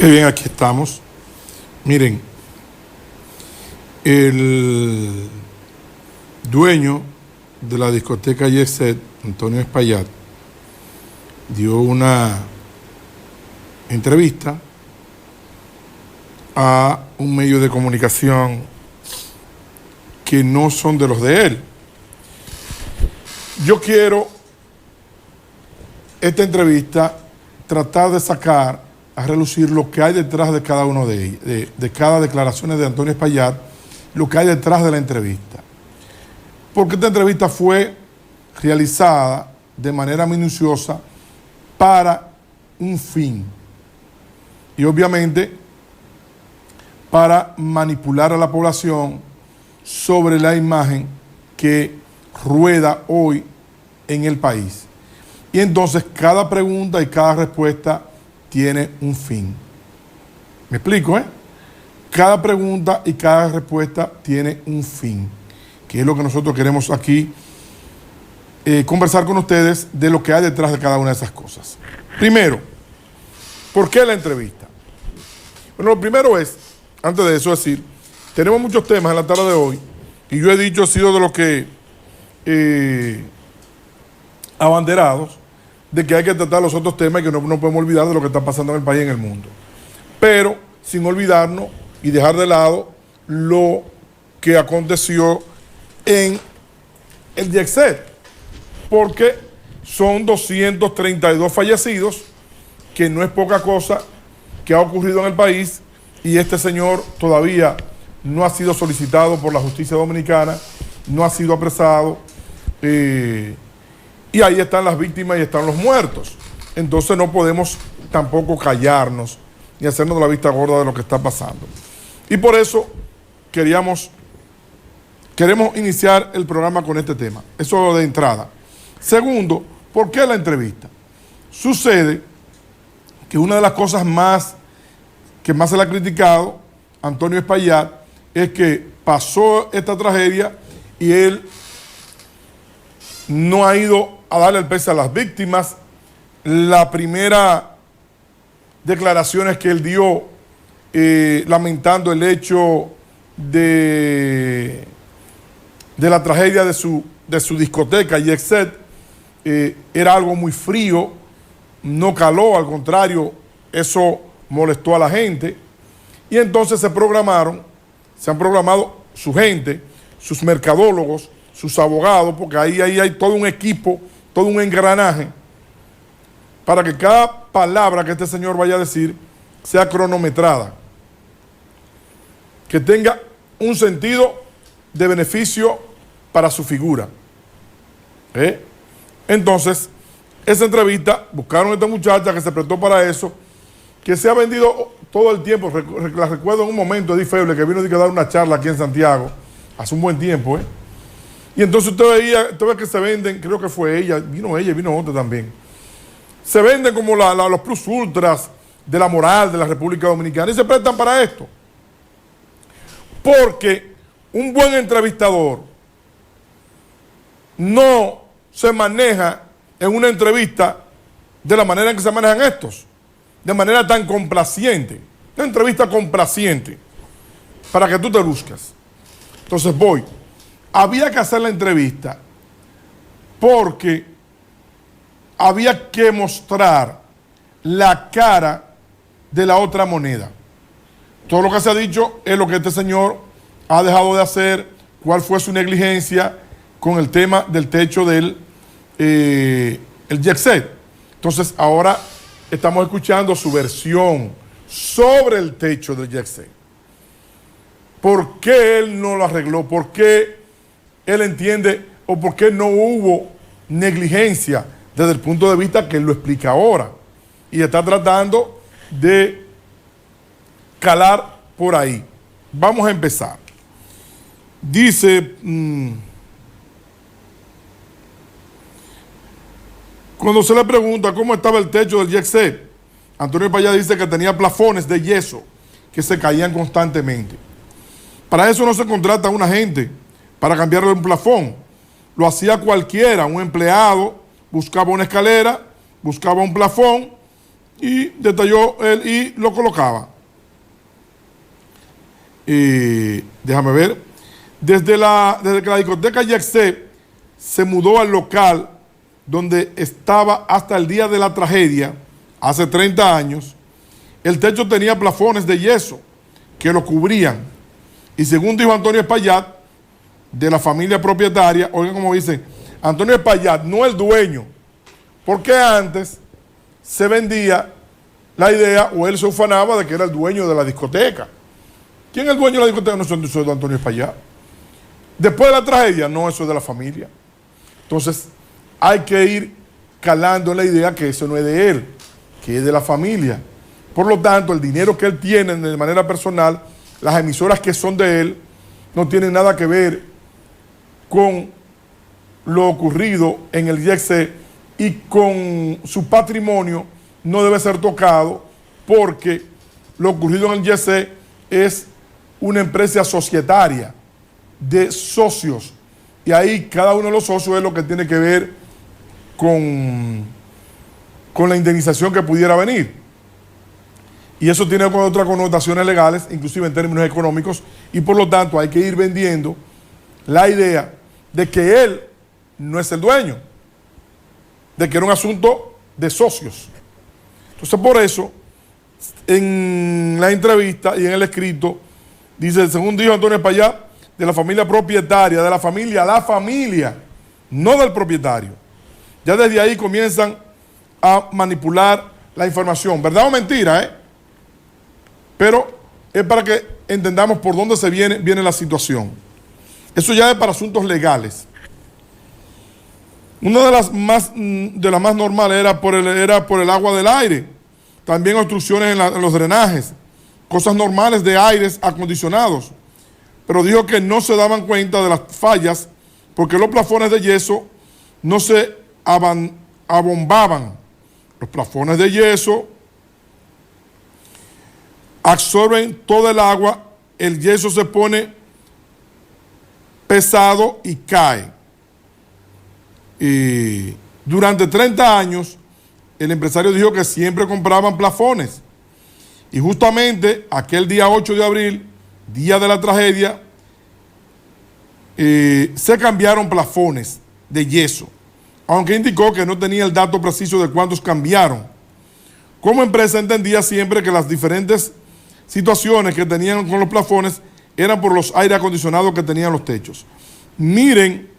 Qué bien, aquí estamos. Miren, el dueño de la discoteca Jet Set, Antonio Espaillat, dio una entrevista a un medio de comunicación que no son de los de él. Yo quiero esta entrevista tratar de sacar a relucir lo que hay detrás de cada uno de ellos, de cada declaración de Antonio Espaillat, lo que hay detrás de la entrevista. Porque esta entrevista fue realizada de manera minuciosa para un fin. Y obviamente para manipular a la población sobre la imagen que rueda hoy en el país. Y entonces cada pregunta y cada respuesta tiene un fin. ¿Me explico, Cada pregunta y cada respuesta tiene un fin, que es lo que nosotros queremos aquí conversar con ustedes de lo que hay detrás de cada una de esas cosas. Primero, ¿por qué la entrevista? Bueno, lo primero es, antes de eso decir, tenemos muchos temas en la tarde de hoy, y yo he dicho, he sido de los que abanderados de que hay que tratar los otros temas y que no podemos olvidar de lo que está pasando en el país y en el mundo. Pero sin olvidarnos y dejar de lado lo que aconteció en el Jet Set, porque son 232 fallecidos, que no es poca cosa que ha ocurrido en el país, y este señor todavía no ha sido solicitado por la justicia dominicana, no ha sido apresado, y ahí están las víctimas y están los muertos. Entonces no podemos tampoco callarnos ni hacernos de la vista gorda de lo que está pasando. Y por eso queremos iniciar el programa con este tema. Eso de entrada. Segundo, ¿por qué la entrevista? Sucede que una de las cosas que más se le ha criticado a Antonio Espaillat es que pasó esta tragedia y él no ha ido a darle el pese a las víctimas. La primera declaración que él dio lamentando el hecho de la tragedia de su discoteca Jet Set era algo muy frío, no caló, al contrario, eso molestó a la gente, y entonces se han programado su gente, sus mercadólogos, sus abogados, porque ahí hay todo un equipo, todo un engranaje, para que cada palabra que este señor vaya a decir sea cronometrada, que tenga un sentido de beneficio para su figura. Entonces, esa entrevista, buscaron a esta muchacha que se prestó para eso, que se ha vendido todo el tiempo. La recuerdo en un momento, Edith Feble, que vino a dar una charla aquí en Santiago, hace un buen tiempo, Y entonces usted ve que se venden, creo que fue ella y vino otra también. Se venden como los plus ultras de la moral de la República Dominicana y se prestan para esto. Porque un buen entrevistador no se maneja en una entrevista de la manera en que se manejan estos, de manera tan complaciente. Una entrevista complaciente para que tú te busques. Entonces había que hacer la entrevista porque había que mostrar la cara de la otra moneda. Todo lo que se ha dicho es lo que este señor ha dejado de hacer, cuál fue su negligencia con el tema del techo del el Jet Set. Entonces ahora estamos escuchando su versión sobre el techo del Jet Set. ¿Por qué él no lo arregló? ¿Por qué él entiende o por qué no hubo negligencia desde el punto de vista que él lo explica ahora? Y está tratando de calar por ahí. Vamos a empezar. Dice, cuando se le pregunta cómo estaba el techo del Jet Set, Antonio Espaillat dice que tenía plafones de yeso que se caían constantemente. Para eso no se contrata a un agente para cambiarle un plafón. Lo hacía cualquiera, un empleado buscaba una escalera, buscaba un plafón y detalló él y lo colocaba. Déjame ver. Desde que la discoteca Yexé se mudó al local donde estaba hasta el día de la tragedia, hace 30 años, el techo tenía plafones de yeso que lo cubrían. Y según dijo Antonio Espaillat, de la familia propietaria, oigan como dicen, Antonio Espaillat, no el dueño, porque antes se vendía la idea, o él se ufanaba de que era el dueño de la discoteca. ¿Quién es el dueño de la discoteca? No, eso es de Antonio Espaillat. Después de la tragedia, no, eso es de la familia. Entonces, hay que ir calando en la idea que eso no es de él, que es de la familia. Por lo tanto, el dinero que él tiene de manera personal, las emisoras que son de él, no tienen nada que ver con lo ocurrido en el Yexé, y con su patrimonio no debe ser tocado, porque lo ocurrido en el Yexé es una empresa societaria de socios, y ahí cada uno de los socios es lo que tiene que ver con la indemnización que pudiera venir, y eso tiene otras connotaciones legales, inclusive en términos económicos, y por lo tanto hay que ir vendiendo la idea de que él no es el dueño, de que era un asunto de socios. Entonces, por eso, en la entrevista y en el escrito, dice, según dijo Antonio Espaillat, de la familia propietaria, de la familia, no del propietario. Ya desde ahí comienzan a manipular la información. ¿Verdad o mentira, Pero es para que entendamos por dónde se viene la situación. Eso ya es para asuntos legales. Una de las más normales era por el agua del aire. También obstrucciones en los drenajes. Cosas normales de aires acondicionados. Pero dijo que no se daban cuenta de las fallas porque los plafones de yeso no se abombaban. Los plafones de yeso absorben todo el agua, el yeso se pone pesado y cae. Y durante 30 años, el empresario dijo que siempre compraban plafones. Y justamente aquel día 8 de abril, día de la tragedia, se cambiaron plafones de yeso, aunque indicó que no tenía el dato preciso de cuántos cambiaron. Como empresa entendía siempre que las diferentes situaciones que tenían con los plafones eran por los aire acondicionados que tenían los techos. Miren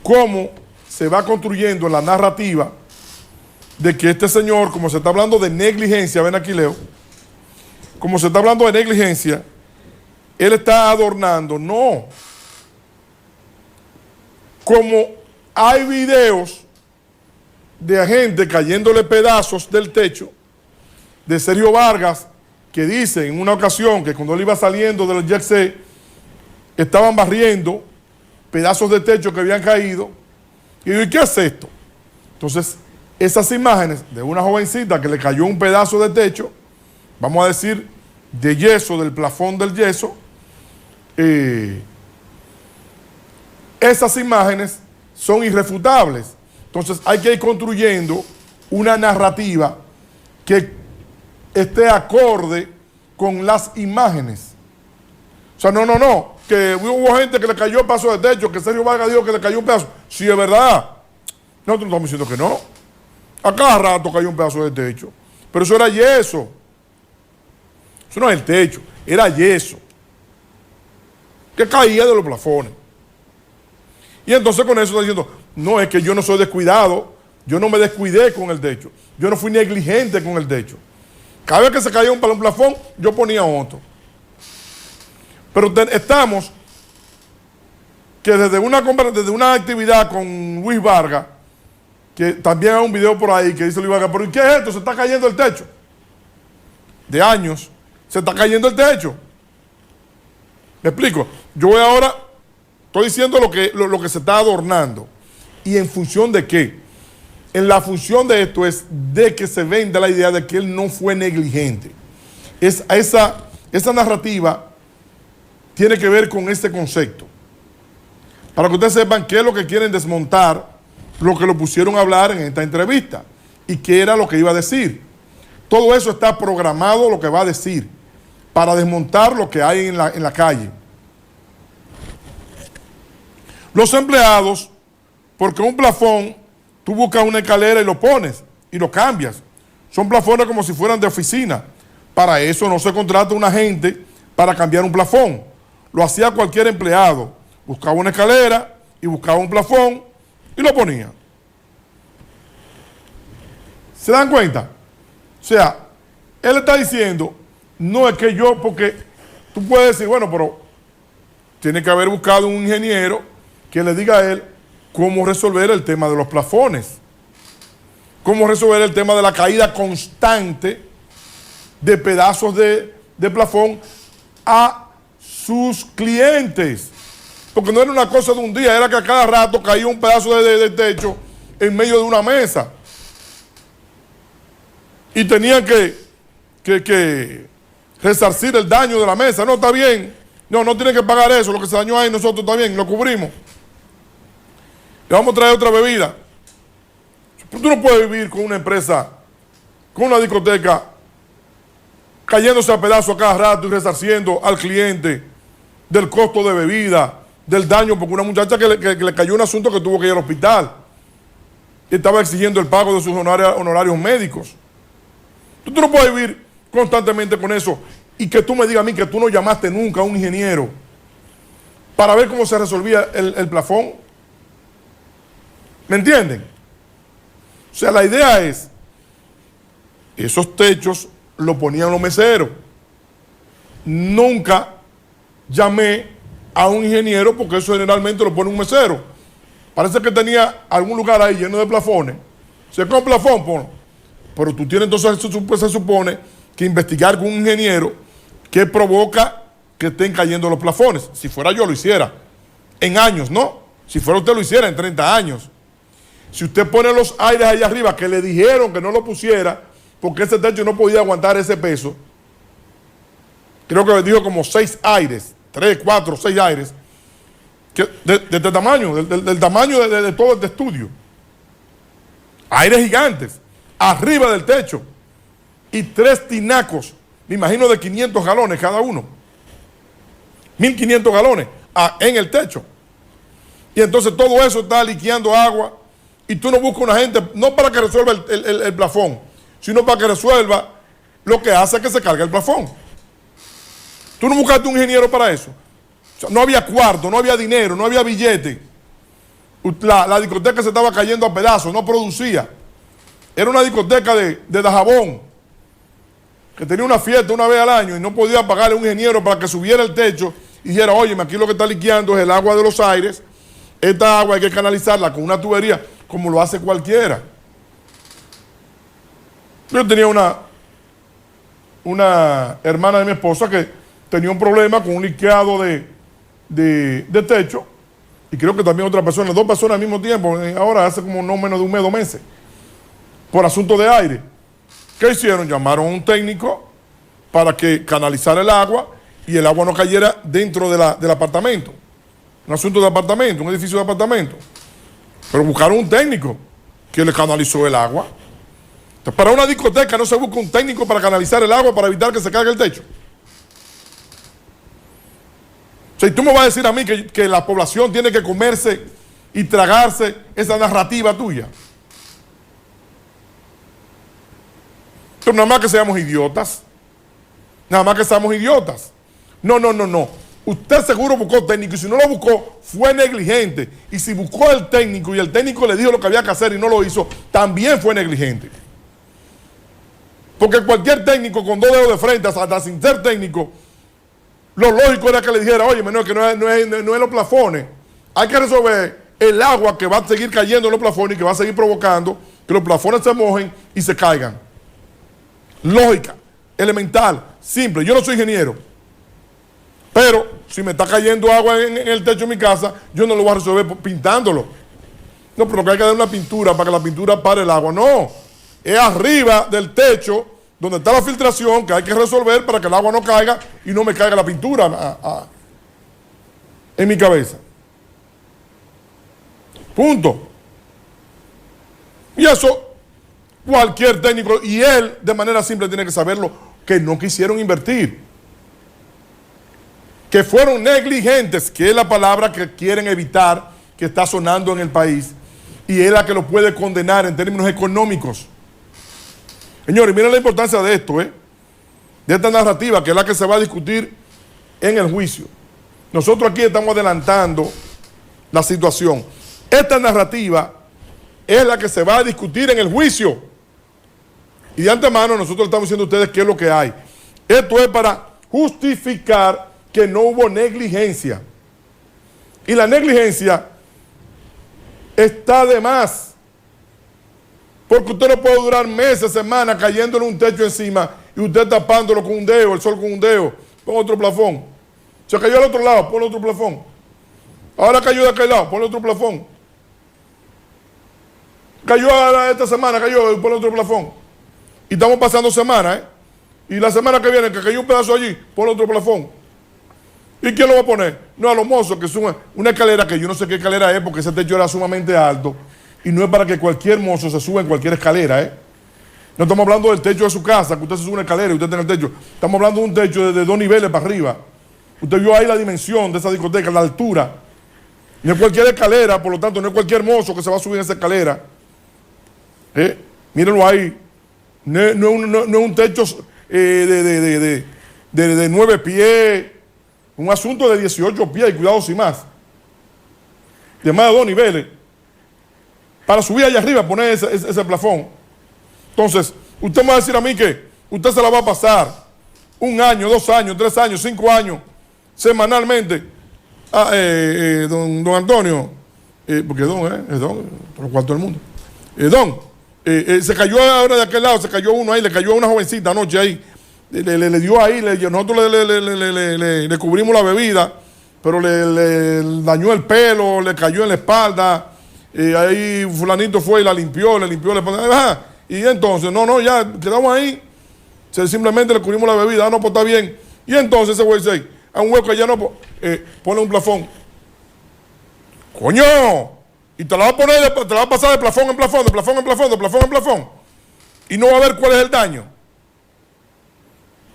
cómo se va construyendo la narrativa de que este señor, como se está hablando de negligencia, ven aquí Leo, como se está hablando de negligencia, él está adornando. No. Como hay videos de gente cayéndole pedazos del techo, de Sergio Vargas, que dice en una ocasión que cuando él iba saliendo del Yexé, estaban barriendo pedazos de techo que habían caído. Y yo, ¿y qué es esto? Entonces, esas imágenes de una jovencita que le cayó un pedazo de techo, vamos a decir, de yeso, del plafón del yeso, esas imágenes son irrefutables. Entonces, hay que ir construyendo una narrativa que esté acorde con las imágenes. O sea, no, que hubo gente que le cayó un pedazo de techo, que Sergio Vargas dijo que le cayó un pedazo. Sí, es verdad. Nosotros estamos diciendo que no. A cada rato cayó un pedazo de techo. Pero eso era yeso. Eso no es el techo, era yeso. Que caía de los plafones. Y entonces con eso está diciendo, no, es que yo no soy descuidado, yo no me descuidé con el techo, yo no fui negligente con el techo. Cada vez que se caía un plafón, yo ponía otro. Pero estamos que desde una actividad con Luis Vargas, que también hay un video por ahí que dice Luis Vargas, pero ¿y qué es esto? Se está cayendo el techo. De años, se está cayendo el techo. ¿Me explico? Yo voy ahora, estoy diciendo lo que se está adornando. ¿Y en función de qué? En la función de esto es de que se venda la idea de que él no fue negligente. Esa narrativa tiene que ver con este concepto. Para que ustedes sepan qué es lo que quieren desmontar, lo que lo pusieron a hablar en esta entrevista y qué era lo que iba a decir. Todo eso está programado, lo que va a decir, para desmontar lo que hay en la calle. Los empleados, porque un plafón, tú buscas una escalera y lo pones y lo cambias. Son plafones como si fueran de oficina. Para eso no se contrata un agente para cambiar un plafón. Lo hacía cualquier empleado. Buscaba una escalera y buscaba un plafón y lo ponía. ¿Se dan cuenta? O sea, él está diciendo, no es que yo, porque tú puedes decir, bueno, pero tiene que haber buscado un ingeniero que le diga a él cómo resolver el tema de los plafones, cómo resolver el tema de la caída constante de pedazos de plafón a sus clientes. Porque no era una cosa de un día, era que a cada rato caía un pedazo de techo en medio de una mesa. Y tenían que resarcir el daño de la mesa. No, está bien. No, no tienen que pagar eso. Lo que se dañó ahí nosotros también lo cubrimos. Le vamos a traer otra bebida. Tú no puedes vivir con una empresa, con una discoteca, cayéndose a pedazos a cada rato y resarciendo al cliente del costo de bebida, del daño, porque una muchacha que le cayó un asunto que tuvo que ir al hospital y estaba exigiendo el pago de sus honorarios médicos. Tú no puedes vivir constantemente con eso y que tú me digas a mí que tú no llamaste nunca a un ingeniero para ver cómo se resolvía el plafón. ¿Me entienden? O sea, la idea es, esos techos lo ponían los meseros. Nunca llamé a un ingeniero porque eso generalmente lo pone un mesero. Parece que tenía algún lugar ahí lleno de plafones. Se con plafón, ponlo. Pero tú tienes entonces, se supone, que investigar con un ingeniero que provoca que estén cayendo los plafones. Si fuera yo lo hiciera. En años, ¿no? Si fuera usted lo hiciera en 30 años. Si usted pone los aires allá arriba, que le dijeron que no lo pusiera, porque ese techo no podía aguantar ese peso. Creo que le dijo como 6 aires, 3, 4, 6 aires, de este tamaño, del tamaño de todo este estudio. Aires gigantes, arriba del techo, y 3 tinacos, me imagino de 500 galones cada uno. 1.500 galones en el techo. Y entonces todo eso está liqueando agua, y tú no buscas una gente, no para que resuelva el plafón, sino para que resuelva lo que hace que se cargue el plafón. Tú no buscaste un ingeniero para eso. O sea, no había cuarto, no había dinero, no había billete. La discoteca se estaba cayendo a pedazos, no producía. Era una discoteca de Dajabón, que tenía una fiesta una vez al año y no podía pagarle a un ingeniero para que subiera el techo y dijera, oye, aquí lo que está liqueando es el agua de los aires. Esta agua hay que canalizarla con una tubería, como lo hace cualquiera. Yo tenía una hermana de mi esposa que tenía un problema con un liqueado de techo, y creo que también otra persona, 2 personas al mismo tiempo, ahora hace como no menos de un mes, 2 meses, por asunto de aire. ¿Qué hicieron? Llamaron a un técnico para que canalizara el agua y el agua no cayera dentro del apartamento. Un asunto de apartamento, un edificio de apartamento. Pero buscaron un técnico que le canalizó el agua. Entonces, para una discoteca no se busca un técnico para canalizar el agua para evitar que se caiga el techo. O sea, y tú me vas a decir a mí que la población tiene que comerse y tragarse esa narrativa tuya. Pero nada más que seamos idiotas. Nada más que seamos idiotas. No. Usted seguro buscó técnico, y si no lo buscó, fue negligente. Y si buscó el técnico y el técnico le dijo lo que había que hacer y no lo hizo, también fue negligente. Porque cualquier técnico con 2 dedos de frente, hasta sin ser técnico, lo lógico era que le dijera, oye, que no es los plafones. Hay que resolver el agua que va a seguir cayendo en los plafones y que va a seguir provocando que los plafones se mojen y se caigan. Lógica, elemental, simple. Yo no soy ingeniero, pero si me está cayendo agua en el techo de mi casa, yo no lo voy a resolver pintándolo. No, pero que hay que dar una pintura para que la pintura pare el agua. No, es arriba del techo donde está la filtración que hay que resolver para que el agua no caiga y no me caiga la pintura en mi cabeza. Punto. Y eso Cualquier técnico, y él de manera simple tiene que saberlo, que no quisieron invertir. Que fueron negligentes, que es la palabra que quieren evitar, que está sonando en el país, y es la que lo puede condenar en términos económicos. Señores, miren la importancia de esto, de esta narrativa, que es la que se va a discutir en el juicio. Nosotros aquí estamos adelantando la situación. Esta narrativa es la que se va a discutir en el juicio. Y de antemano nosotros estamos diciendo a ustedes qué es lo que hay. Esto es para justificar que no hubo negligencia. Y la negligencia está de más. Porque usted no puede durar meses, semanas cayéndole un techo encima y usted tapándolo con un dedo, el sol con un dedo, pon otro plafón. Se cayó al otro lado, pon otro plafón. Ahora cayó de aquel lado, pon otro plafón. Cayó ahora esta semana, cayó, pon otro plafón. Y estamos pasando semanas, Y la semana que viene, que cayó un pedazo allí, pon otro plafón. ¿Y quién lo va a poner? No, a los mozos, que es una escalera que yo no sé qué escalera es, porque ese techo era sumamente alto. Y no es para que cualquier mozo se suba en cualquier escalera, No estamos hablando del techo de su casa, que usted se sube una escalera y usted está en el techo. Estamos hablando de un techo de 2 niveles para arriba. Usted vio ahí la dimensión de esa discoteca, la altura. No es cualquier escalera, por lo tanto, no es cualquier mozo que se va a subir en esa escalera. Mírenlo ahí. No es un techo de 9 pies. Un asunto de 18 pies, y cuidado sin más. De más de 2 niveles. Para subir allá arriba, poner ese plafón. Entonces, usted me va a decir a mí que usted se la va a pasar 1 año, 2 años, 3 años, 5 años, semanalmente. Don Antonio, porque es don, por lo cual todo el mundo. Se cayó ahora de aquel lado, se cayó uno ahí, le cayó a una jovencita anoche ahí. Le dio ahí, nosotros le cubrimos la bebida, pero le dañó el pelo, le cayó en la espalda. Ahí fulanito fue y le limpió, y entonces, ya quedamos ahí, simplemente le cubrimos la bebida, pues está bien. Y entonces ese güey dice, a un hueco allá pone un plafón. ¡Coño! Y te la va a poner, te la va a pasar de plafón en plafón, de plafón en plafón, de plafón en plafón. Y no va a ver cuál es el daño.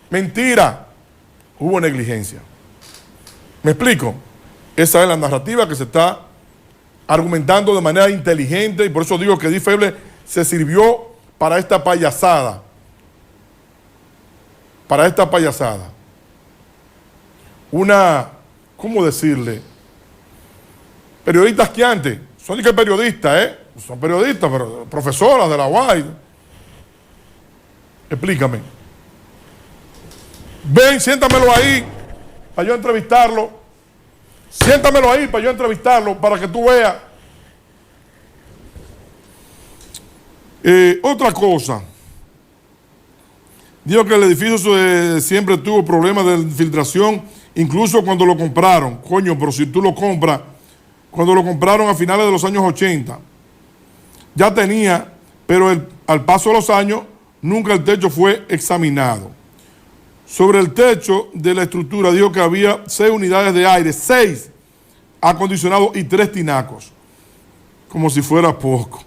Mentira. Hubo negligencia. ¿Me explico? Esa es la narrativa que se está argumentando de manera inteligente, y por eso digo que Edith Feble se sirvió para esta payasada. Para esta payasada. ¿Cómo decirle? Periodistas que antes, son que periodistas, son periodistas, pero profesoras de la UAI. Explícame. Ven, siéntamelo ahí para yo entrevistarlo. Siéntamelo ahí para yo entrevistarlo, para que tú veas. Otra cosa. Dijo que el edificio siempre tuvo problemas de infiltración, incluso cuando lo compraron. Coño, pero si tú lo compras, cuando lo compraron a finales de los años 80, ya tenía, pero al paso de los años, nunca el techo fue examinado. Sobre el techo de la estructura dijo que había 6 unidades de aire, 6 acondicionados y 3 tinacos, como si fuera poco.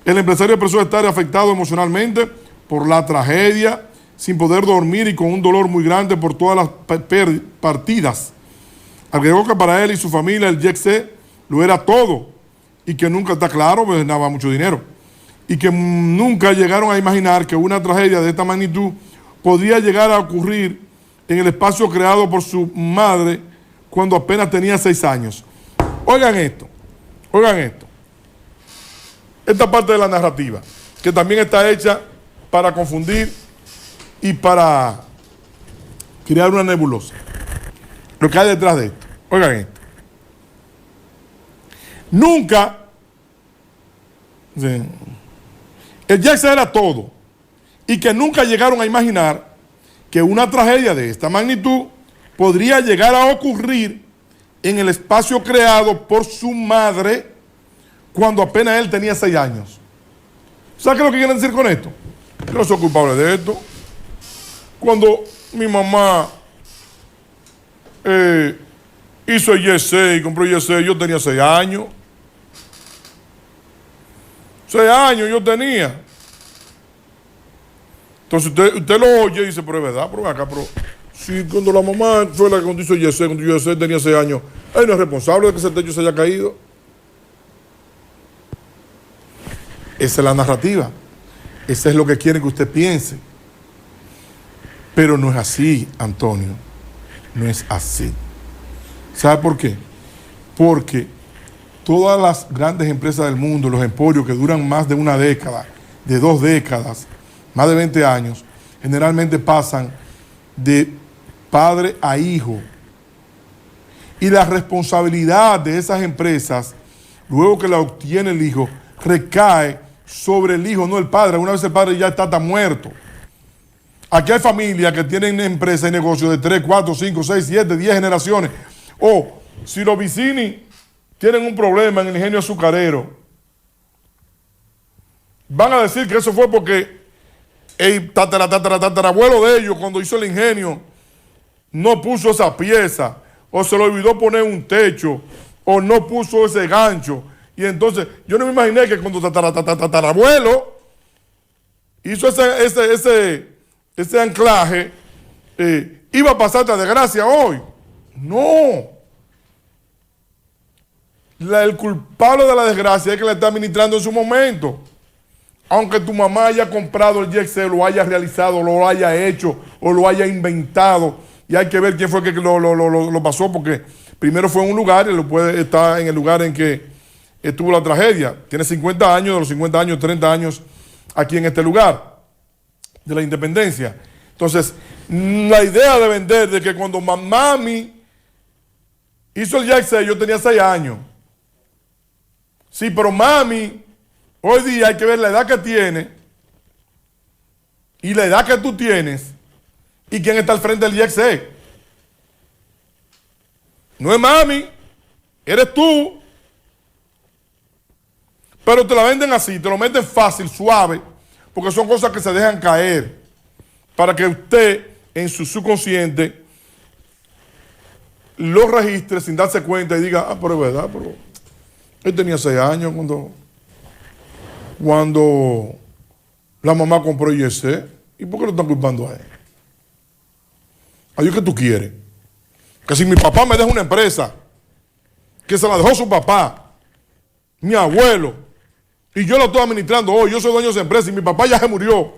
El empresario expresó estar afectado emocionalmente por la tragedia, sin poder dormir y con un dolor muy grande por todas las partidas. Agregó que para él y su familia el YEC lo era todo y que nunca, está claro, pues ganaba mucho dinero, y que nunca llegaron a imaginar que una tragedia de esta magnitud podría llegar a ocurrir en el espacio creado por su madre cuando apenas tenía 6 años. Oigan esto. Esta parte de la narrativa, que también está hecha para confundir y para crear una nebulosa. Lo que hay detrás de esto. Oigan esto. Nunca, el YEC era todo, y que nunca llegaron a imaginar que una tragedia de esta magnitud podría llegar a ocurrir en el espacio creado por su madre cuando apenas él tenía 6 años. ¿Sabe qué es lo que quieren decir con esto? Yo no soy culpable de esto. Cuando mi mamá hizo el YEC y compró el YEC, yo tenía 6 años. 6 años yo tenía. Entonces usted lo oye y dice, pero es verdad, pero acá, pero si cuando la mamá fue la que cuando hizo Yesé, cuando Yesé tenía 6 años, él no es responsable de que ese techo se haya caído. Esa es la narrativa. Esa es lo que quieren que usted piense. Pero no es así, Antonio. No es así. ¿Sabe por qué? Porque todas las grandes empresas del mundo, los emporios que duran más de una década, de 2 décadas, más de 20 años, generalmente pasan de padre a hijo. Y la responsabilidad de esas empresas, luego que la obtiene el hijo, recae sobre el hijo, no el padre. Una vez el padre ya está muerto. Aquí hay familias que tienen empresas y negocios de 3, 4, 5, 6, 7, 10 generaciones. O si los Vicini tienen un problema en el ingenio azucarero, van a decir que eso fue porque el tatarabuelo de ellos, cuando hizo el ingenio, no puso esa pieza, o se le olvidó poner un techo, o no puso ese gancho. Y entonces, yo no me imaginé que cuando tatarabuelo hizo ese anclaje, iba a pasar esta desgracia hoy. No. El culpable de la desgracia es que la está administrando en su momento. Aunque tu mamá haya comprado el Yexel, lo haya realizado, lo haya hecho o lo haya inventado, y hay que ver quién fue que lo pasó, porque primero fue en un lugar y lo puede estar en el lugar en que estuvo la tragedia. Tiene 50 años, de los 50 años, 30 años aquí en este lugar de la independencia. Entonces, la idea de vender, de que cuando mami hizo el Yexel, yo tenía 6 años. Sí, pero mami, hoy día hay que ver la edad que tiene y la edad que tú tienes y quién está al frente del IEXE. No es mami, eres tú. Pero te la venden así, te lo meten fácil, suave, porque son cosas que se dejan caer para que usted en su subconsciente lo registre sin darse cuenta y diga, ah, pero es verdad, pero él tenía 6 años cuando la mamá compró IEC. ¿Y por qué lo están culpando a él? ¿Qué tú quieres? Que si mi papá me deja una empresa, que se la dejó su papá, mi abuelo, y yo la estoy administrando hoy, yo soy dueño de esa empresa y mi papá ya se murió.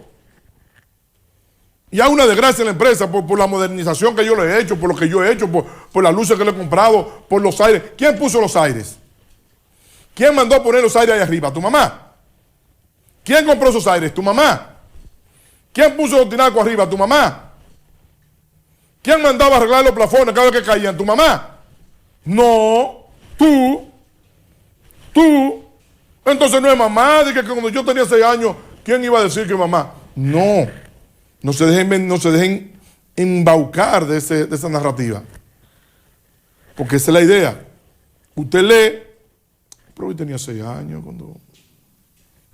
Y hay una desgracia en la empresa por la modernización que yo le he hecho, por lo que yo he hecho, por las luces que le he comprado, por los aires. ¿Quién puso los aires? ¿Quién mandó a poner los aires ahí arriba? ¿Tu mamá? ¿Quién compró esos aires? ¿Tu mamá? ¿Quién puso los tinacos arriba? ¿Tu mamá? ¿Quién mandaba a arreglar los plafones cada vez que caían? ¿Tu mamá? No, tú. Entonces no es mamá, de que cuando yo tenía 6 años, ¿quién iba a decir que mamá? No se dejen embaucar de esa narrativa. Porque esa es la idea. Usted lee, pero hoy tenía 6 años cuando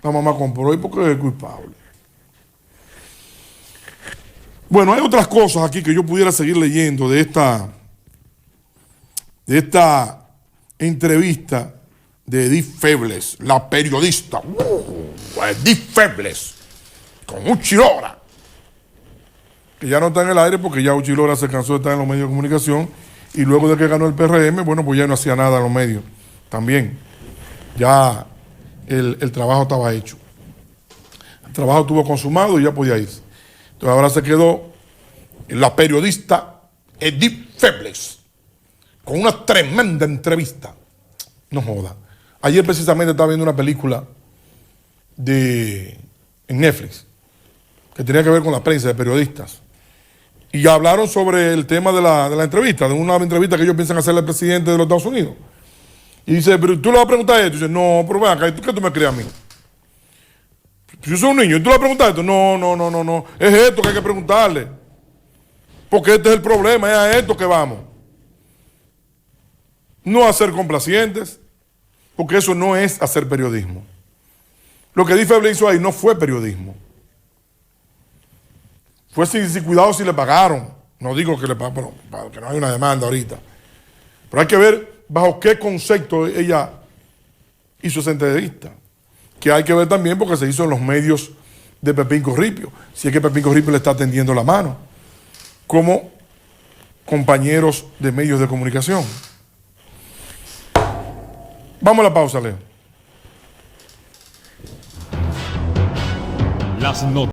la mamá compró, ¿y por qué es culpable? Bueno, hay otras cosas aquí que yo pudiera seguir leyendo de esta entrevista de Edith Febles, la periodista. Edith Febles, con Uchi Lora, que ya no está en el aire porque ya Uchi Lora se cansó de estar en los medios de comunicación y luego de que ganó el PRM, bueno, pues ya no hacía nada en los medios también. Ya el trabajo estaba hecho. El trabajo estuvo consumado y ya podía irse. Entonces ahora se quedó la periodista Edith Febles con una tremenda entrevista. No joda. Ayer precisamente estaba viendo una película en Netflix que tenía que ver con la prensa de periodistas. Y hablaron sobre el tema de la entrevista, de una entrevista que ellos piensan hacerle al presidente de los Estados Unidos. Y dice, pero tú le vas a preguntar esto. Y dice, no, pero ven acá, ¿qué tú me crees a mí? Yo soy un niño, ¿y tú le vas a preguntar esto? No. Es esto que hay que preguntarle. Porque este es el problema, es a esto que vamos. No a ser complacientes, porque eso no es hacer periodismo. Lo que Edith Febles hizo ahí no fue periodismo. Fue sin cuidado si le pagaron. No digo que le pagaron, que no hay una demanda ahorita. Pero hay que ver bajo qué concepto ella hizo esa entrevista. Que hay que ver también porque se hizo en los medios de Pepín Corripio, si es que Pepín Corripio le está tendiendo la mano, como compañeros de medios de comunicación. Vamos a la pausa, Leo. Las noticias.